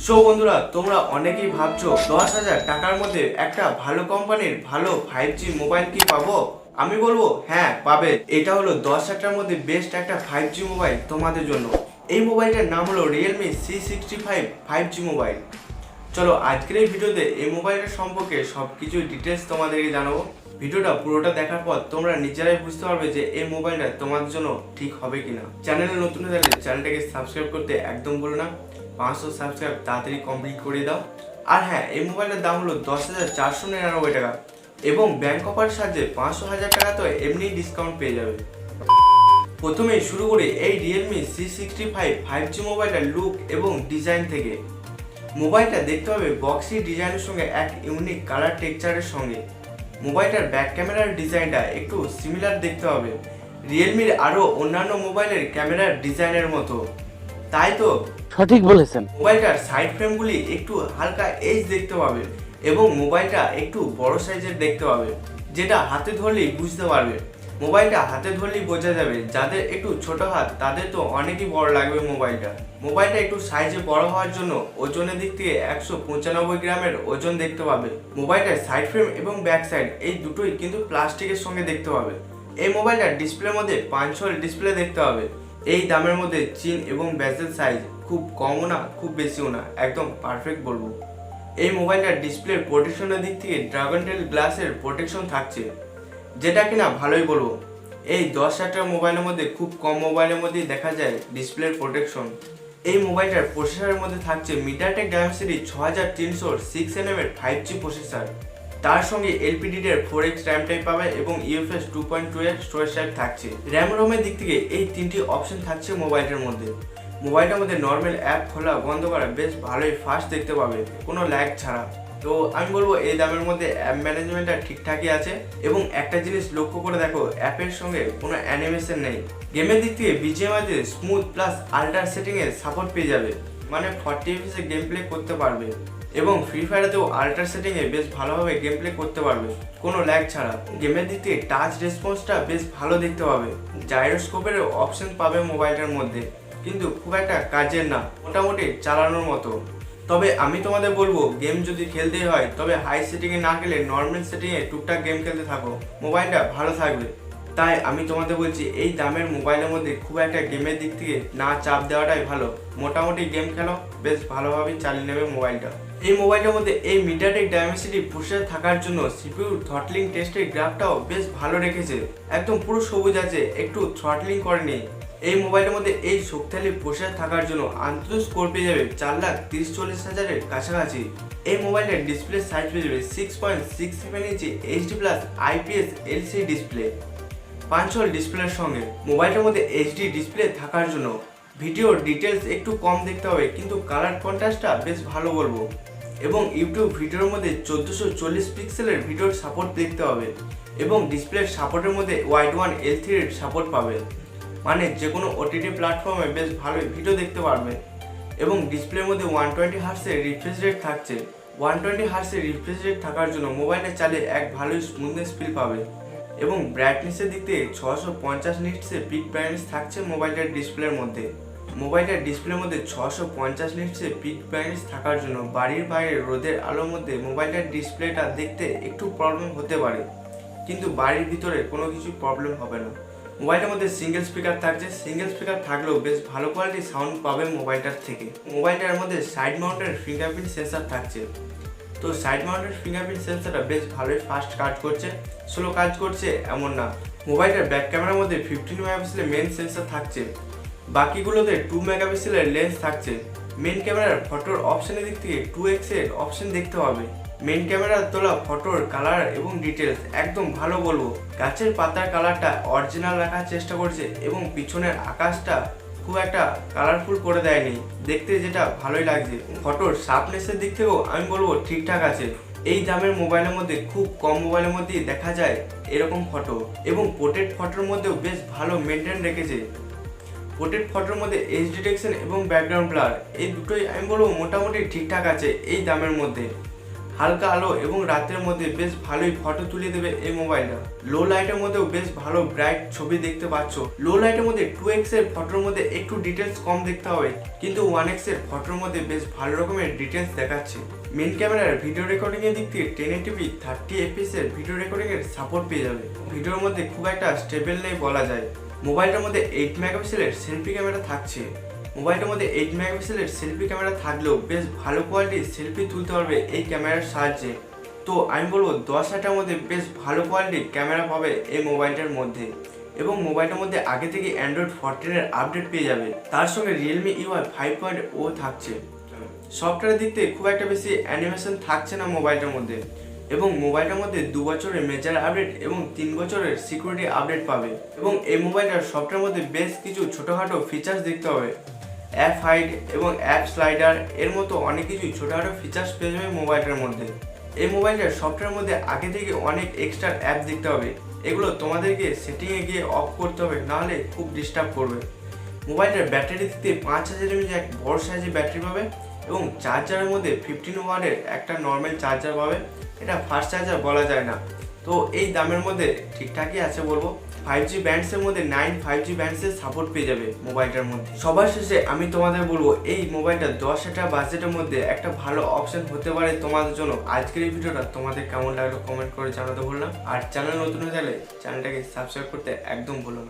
So বন্ধুরা, তোমরা অনেকেই ভাবছো 10,000 টাকার মধ্যে একটা ভালো কোম্পানির ভালো 5G মোবাইল কি পাবো। আমি বলবো হ্যাঁ পাবে। এটা হলো 10,000 টাকার মধ্যে বেস্ট একটা 5G মোবাইল তোমাদের জন্য। এই মোবাইলটার নাম হলো Realme C65 5G মোবাইল। চলো আজকের এই ভিডিওতে এই মোবাইলটার সম্পর্কে সবকিছু ডিটেলস তোমাদেরকে জানাবো। ভিডিওটা পুরোটা দেখার পর তোমরা নিজেরাই বুঝতে পারবে যে এই মোবাইলটা তোমাদের জন্য ঠিক হবে কিনা। চ্যানেলে নতুন হয়ে থাকলে চ্যানেলটাকে সাবস্ক্রাইব করতে একদম ভুলো না। 500 সাবস্ক্রাইব তাড়াতাড়ি কমপ্লিট করে দাও। আর হ্যাঁ, এই মোবাইলের দাম হলো 10,499 টাকা এবং ব্যাংক অফারের সাহায্যে 500,000 টাকা তো এমনি ডিসকাউন্ট পেয়ে যাবে। প্রথমেই শুরু করি এই Realme C65 5G মোবাইলটার লুক এবং ডিজাইন থেকে। মোবাইলটা দেখতে হবে বক্সি ডিজাইনের সঙ্গে এক ইউনিক কালার টেক্সচারের সঙ্গে। মোবাইলটার ব্যাক ক্যামেরার ডিজাইনটা একটু সিমিলার দেখতে হবে রিয়েলমির আরও অন্যান্য মোবাইলের ক্যামেরার ডিজাইনের মতো। তাই তো সঠিক বলেছেন। মোবাইলটার সাইড ফ্রেমগুলি একটু হালকা এজ দেখতে পাবে এবং মোবাইলটা একটু বড় সাইজের দেখতে পাবে, যেটা হাতে ধরলেই বুঝতে পারবে। মোবাইলটা হাতে ধরলেই বোঝা যাবে। যাদের একটু ছোট হাত তাদের তো অনেকই বড় লাগবে মোবাইলটা। মোবাইলটা একটু সাইজে বড় হওয়ার জন্য ওজনের দিক থেকে 195 গ্রামের ওজন দেখতে পাবে। মোবাইলটার সাইড ফ্রেম এবং ব্যাক সাইড এই দুটোই কিন্তু প্লাস্টিকের সঙ্গে দেখতে পাবে। এই মোবাইলটার ডিসপ্লের মধ্যে 5 ডিসপ্লে দেখতে হবে। এই দামের মধ্যে চিন এবং বেজেল সাইজ খুব কমও না খুব বেশিও না, একদম পারফেক্ট বলবো। এই মোবাইলটার ডিসপ্লের প্রোটেকশনের দিক থেকে ড্রাগন টেল গ্লাসের প্রোটেকশন থাকছে, যেটা কিনা ভালোই বলবো। এই 10,000 টাকার মোবাইলের মধ্যে খুব কম মোবাইলের মধ্যেই দেখা যায় ডিসপ্লের প্রোটেকশন। এই মোবাইলটার প্রসেসরের মধ্যে থাকছে MediaTek Dimensity 6300 6nm এর 5G প্রসেসর। তার সঙ্গে LPDDR 4x র্যাম টাইপ পাবে এবং UFS 2.2 এর স্টোরেজ টাইপ থাকছে। র্যাম রোমের দিক থেকে এই তিনটি অপশন থাকছে মোবাইলটার মধ্যে। মোবাইলটার মধ্যে নর্মাল অ্যাপ খোলা বন্ধ করা বেশ ভালোই ফাস্ট দেখতে পাবে, কোনো ল্যাগ ছাড়া। তো আমি বলবো এই দামের মধ্যে অ্যাপ ম্যানেজমেন্টটা ঠিকঠাকই আছে এবং একটা জিনিস লক্ষ্য করে দেখো, অ্যাপের সঙ্গে কোনো অ্যানিমেশন নেই। গেমের দিক থেকে BGMI তে স্মুথ প্লাস আল্ট্রা সেটিংয়ে সাপোর্ট পেয়ে যাবে, মানে 40 FPS এ গেম প্লে করতে পারবে এবং ফ্রি ফায়ারেতেও আল্ট্রা সেটিংয়ে বেশ ভালোভাবে গেম প্লে করতে পারবে কোনো ল্যাগ ছাড়া। গেমের দিক থেকে টাচ রেসপন্সটা বেশ ভালো দেখতে পাবে। জাইরোস্কোপের অপশন পাবে মোবাইলটার মধ্যে, কিন্তু খুব একটা কাজের না, মোটামুটি চালানোর মতো। তবে আমি তোমাদের বলবো গেম যদি খেলতেই হয় তবে হাই সেটিংয়ে না খেলে নর্মাল সেটিংয়ে টুকটাক গেম খেলতে থাকো, মোবাইলটা ভালো থাকবে। তাই আমি তোমাদের বলছি এই দামের মোবাইলের মধ্যে খুব একটা গেমের দিক থেকে না চাপ দেওয়াটাই ভালো। মোটামুটি গেম খেলো, বেশ ভালোভাবেই চালিয়ে নেবে মোবাইলটা। এই মোবাইলটার মধ্যে এই MediaTek Dimensity প্রসেসর থাকার জন্য CPU থ্রটলিং টেস্টের গ্রাফটাও বেশ ভালো রেখেছে, একদম পুরো সবুজ আছে, একটু থ্রটলিং করেনি। এই মোবাইলের মধ্যে এই শক্তিশালী প্রসেসর থাকার জন্য আন্তরিক স্কোর পেয়ে যাবে 4,30,40,000-এর কাছাকাছি। এই মোবাইলের ডিসপ্লে সাইজ পেয়ে যাবে 6.67 ইঞ্চি HD+ IPS LCD ডিসপ্লে 5 ডিসপ্লের সঙ্গে। মোবাইলটার মধ্যে HD ডিসপ্লে থাকার জন্য ভিডিওর ডিটেলস একটু কম দেখতে হবে, কিন্তু কালার কন্ট্রাস্টটা বেশ ভালো বলবো। এবং ইউটিউব ভিডিওর মধ্যে 1440 পিক্সেলের ভিডিওর সাপোর্ট দেখতে হবে এবং ডিসপ্লের সাপোর্টের মধ্যে ওয়াইড ওয়ান L3 এর সাপোর্ট পাবে, মানে যে কোনো OTT প্ল্যাটফর্মে বেশ ভালোই ভিডিও দেখতে পারবে। এবং ডিসপ্লের মধ্যে 120 হার্টসের রিফ্রেশ রেট থাকছে। 120 হার্টসের রিফ্রেশ রেট থাকার জন্য মোবাইলটা চালিয়ে এক ভালোই স্মুথনেস ফিল পাবে। এবং ব্রাইটনেসের দিক থেকে 650 নিটসের পিক ব্রাইটনেস থাকছে মোবাইলটার ডিসপ্লের মধ্যে। মোবাইলটার ডিসপ্লের মধ্যে 650 নিটসের পিক ব্রাইটনেস থাকার জন্য বাড়ির বাইরে রোদের আলোর মধ্যে মোবাইলটার ডিসপ্লেটা দেখতে একটু প্রবলেম হতে পারে, কিন্তু বাড়ির ভিতরে কোনো কিছু প্রবলেম হবে না। মোবাইলটার মধ্যে সিঙ্গেল স্পিকার থাকছে। সিঙ্গেল স্পিকার থাকলেও বেশ ভালো কোয়ালিটির সাউন্ড পাবে মোবাইলটার থেকে। মোবাইলটার মধ্যে সাইড মাউন্টেড ফিঙ্গারপ্রিন্ট সেন্সর থাকছে। তো সাইড মাউন্টেড ফিঙ্গারপ্রিন্ট সেন্সরটা বেশ ভালোই ফাস্ট কাজ করছে, স্লো কাজ করছে এমন না। মোবাইলটার ব্যাক ক্যামেরার মধ্যে 15 মেগাপিক্সেলের মেন সেন্সর থাকছে, বাকিগুলোতে 2 মেগাপিক্সেলের লেন্স থাকছে। মেন ক্যামেরার ফটোর অপশনের দিক থেকে 2x এর অপশন দেখতে পাবে। মেন ক্যামেরার তোলা ফটোর কালার এবং ডিটেলস একদম ভালো বলবো। গাছের পাতার কালারটা অরিজিনাল রাখার চেষ্টা করছে এবং পিছনের আকাশটা খুব একটা কালারফুল করে দেয়নি, দেখতে যেটা ভালোই লাগছে। ফটোর শার্পনেসের দিক থেকেও আমি বলবো ঠিকঠাক আছে। এই দামের মোবাইলের মধ্যে খুব কম মোবাইলের মধ্যেই দেখা যায় এরকম ফটো, এবং পোর্ট্রেট ফটোর মধ্যেও বেশ ভালো মেনটেন রেখেছে। পোর্ট্রেট ফটোর মধ্যে এজ ডিটেকশন এবং ব্যাকগ্রাউন্ড ব্লার এই দুটোই আমি বলবো মোটামুটি ঠিকঠাক আছে এই দামের মধ্যে। হালকা আলো এবং রাতের মধ্যে বেশ ভালোই ফটো তুলে দেবে এই মোবাইলটা। লো লাইটের মধ্যেও বেশ ভালো ব্রাইট ছবি দেখতে পাচ্ছ। লো লাইটের মধ্যে 2x এর ফটোর মধ্যে একটু ডিটেলস কম দেখতে হবে, কিন্তু 1x এর ফটোর মধ্যে বেশ ভালো রকমের ডিটেলস দেখাচ্ছে। মেন ক্যামেরার ভিডিও রেকর্ডিং এর দিক থেকে 1080p 30 fps এর ভিডিও রেকর্ডিং এর সাপোর্ট পেয়ে যাবে। ভিডিওর মধ্যে খুব একটা স্টেবল নেই বলা যায়। মোবাইলটার মধ্যে 8 মেগাপিক্সেলের সেলফি ক্যামেরা থাকছে। মোবাইলটার মধ্যে 8 মেগাপিক্সেলের সেলফি ক্যামেরা থাকলেও বেশ ভালো কোয়ালিটির সেলফি তুলতে পারবে এই ক্যামেরার সাহায্যে। তো আমি বলবো 10,000 মধ্যে বেশ ভালো কোয়ালিটির ক্যামেরা পাবে এই মোবাইলটার মধ্যে। এবং মোবাইলটার মধ্যে আগে থেকে অ্যান্ড্রয়েড 14 এর আপডেট পেয়ে যাবে। তার সঙ্গে Realme UI 5.0 থাকছে। সফটওয়্যারের দিক থেকে খুব একটা বেশি অ্যানিমেশন থাকছে না মোবাইলটার মধ্যে। এবং মোবাইলটার মধ্যে 2 বছরের মেজর আপডেট এবং 3 বছরের সিকিউরিটি আপডেট পাবে। এবং এই মোবাইলটার সফটওয়্যারের মধ্যে বেশ কিছু ছোটোখাটো ফিচার্স দেখতে হবে। অ্যাপ হাইড এবং অ্যাপ স্লাইডার এর মতো অনেক কিছু ছোটোখাটো ফিচার্স পেয়ে যাবে মোবাইলটার মধ্যে। এই মোবাইলটার সফটওয়্যারের মধ্যে আগে থেকে অনেক এক্সট্রা অ্যাপ দেখতে হবে। এগুলো তোমাদেরকে সেটিংয়ে গিয়ে অফ করতে হবে, নাহলে খুব ডিস্টার্ব করবে। মোবাইলটার ব্যাটারি দিতে 5000 mAh এক বড় সাইজের ব্যাটারি পাবে এবং চার্জারের মধ্যে 15 ওয়াটের একটা নর্মাল চার্জার পাবে। এটা ফাস্ট চার্জার বলা যায় না। তো এই দামের মধ্যে ঠিকঠাকই আছে বলবো। 5G ব্যান্ডসের মধ্যে 9 5G ব্যান্ডসের সাপোর্ট পেয়ে যাবে মোবাইলটার মধ্যে। সবার শেষে আমি তোমাদের বলবো এই মোবাইলটা 10,000 টাকা বাজেটের মধ্যে একটা ভালো অপশন হতে পারে তোমাদের জন্য। আজকের এই ভিডিওটা তোমাদের কেমন লাগলো কমেন্ট করে জানাতে ভুলো না। আর চ্যানেল নতুন হয়ে গেলে চ্যানেলটাকে সাবস্ক্রাইব করতে একদম ভুলো না।